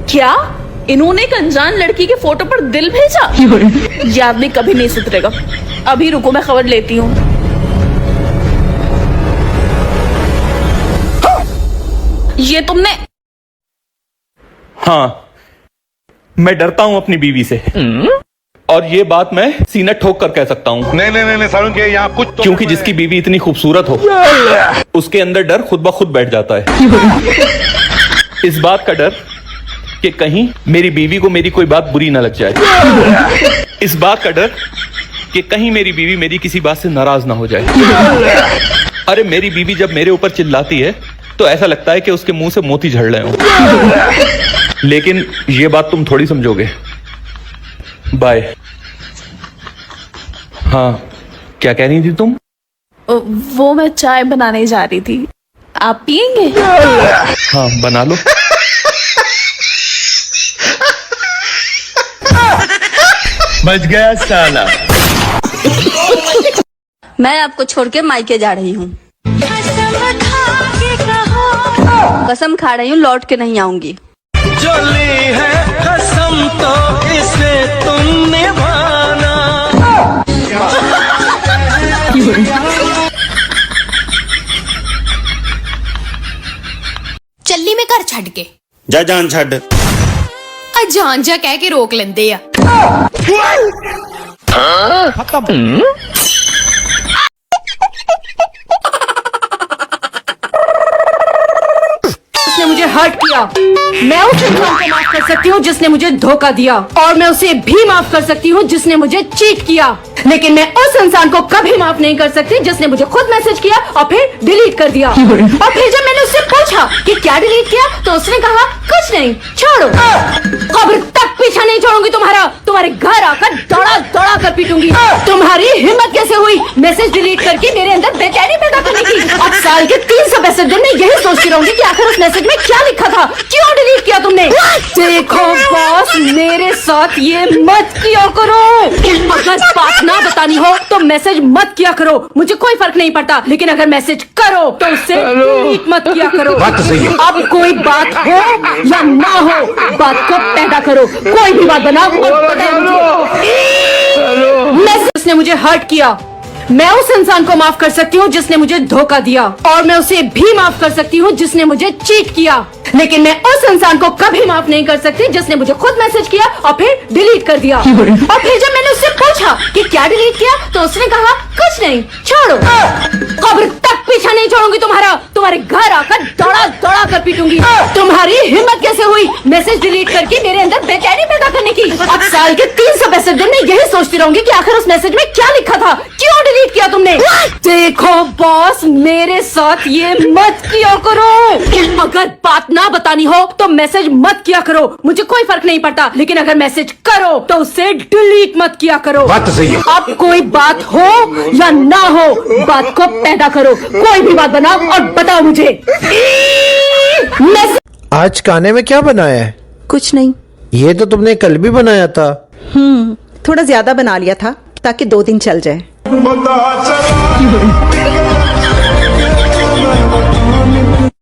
क्या इन्होंने एक अनजान लड़की के फोटो पर दिल भेजा? ये आदमी कभी नहीं सुधरेगा। अभी रुको, मैं खबर लेती हूँ। ये तुमने? हाँ, मैं डरता हूं अपनी बीवी से, और ये बात मैं सीना ठोक कर कह सकता हूँ। नहीं सारुण के यहाँ कुछ तो क्योंकि जिसकी बीवी इतनी खूबसूरत हो, उसके अंदर डर खुद ब खुद बैठ जाता है। इस बात का डर कि कहीं मेरी बीवी को मेरी कोई बात बुरी ना लग जाए। इस बात का डर कि कहीं मेरी बीवी मेरी किसी बात से नाराज ना हो जाए। अरे मेरी बीवी जब मेरे ऊपर चिल्लाती है तो ऐसा लगता है कि उसके मुंह से मोती झड़ रहे हो। लेकिन ये बात तुम थोड़ी समझोगे। बाय। हाँ, क्या कह रही थी तुम? वो मैं चाय बनाने जा रही थी, आप पियेंगे? हाँ, बना लो। बच गया साला। मैं आपको छोड़ के मायके जा रही हूँ। कसम खा रही हूँ, लौट के नहीं आऊंगी। जो ली है कसम तो इसे तुम निभाना। ਚੱਲੀ ਮੈਂ ਘਰ ਛੱਡ ਕੇ जा जान छड़। ਆ ਜਾਨ ਜਾ ਕਹਿ ਕੇ ਰੋਕ ਲੈਂਦੇ ਆ। उसने मुझे हर्ट किया। मैं उस इंसान को माफ कर सकती हूँ जिसने मुझे धोखा दिया, और मैं उसे भी माफ कर सकती हूँ जिसने मुझे चीट किया, लेकिन मैं उस इंसान को कभी माफ नहीं कर सकती जिसने मुझे खुद मैसेज किया और फिर डिलीट कर दिया। और फिर जब मैंने उससे पूछा कि क्या डिलीट किया, तो उसने कहा कुछ नहीं, छोड़ो। खबर तक पीछा नहीं छोड़ूंगी तुम्हारा, तुम्हारे घर आकर दौड़ा दौड़ा कर पीटूंगी। तुम्हारी हिम्मत कैसे हुई मैसेज डिलीट करके मेरे अंदर बेचैनी पैदा करने की? अब साल के 365 दिन में यही सोचती रहूंगी कि आखिर उस मैसेज में क्या लिखा था, क्यों डिलीट किया तुमने? देखो बॉस, मेरे साथ ये मत किया करो। अगर बात ना बतानी हो तो मैसेज मत किया करो, मुझे कोई फर्क नहीं पड़ता, लेकिन अगर मैसेज करो तो उससे डिलीट मत किया करो। बात तो सही है। अब कोई बात हो या ना हो, बात को पैदा करो, कोई भी बात बनाओ और बताओ मुझे। उसने मुझे हर्ट किया। मैं उस इंसान को माफ कर सकती हूँ जिसने मुझे धोखा दिया, और मैं उसे भी माफ कर सकती हूँ जिसने मुझे चीट किया, लेकिन मैं उस इंसान को कभी माफ नहीं कर सकती जिसने मुझे खुद मैसेज किया और फिर डिलीट कर दिया। और फिर जब मैंने उससे पूछा कि क्या डिलीट किया, तो उसने कहा कुछ नहीं, छोड़ो। खबर तक पीछा नहीं छोड़ूंगी तुम्हारा, तुम्हारे घर आकर दौड़ा दौड़ा कर पीटूंगी। तुम्हारी हिम्मत कैसे हुई मैसेज डिलीट करके मेरे अंदर बेचैनी पैदा करने की? अब साल के 365 दिन में यही सोचती रहूंगी कि आखिर उस मैसेज में क्या लिखा था, क्यों डिलीट किया तुमने? देखो बॉस, मेरे साथ ये मत किया करो। अगर बात ना बतानी हो तो मैसेज मत किया करो, मुझे कोई फर्क नहीं पड़ता, लेकिन अगर मैसेज करो तो उसे डिलीट मत किया करो। बात तो सही है। अब कोई बात हो या ना हो, बात को पैदा करो, कोई भी बात बनाओ और बताओ मुझे। आज खाने में क्या बनाया है? कुछ नहीं। ये तो तुमने कल भी बनाया था। थोड़ा ज्यादा बना लिया था ताकि 2 दिन चल जाए।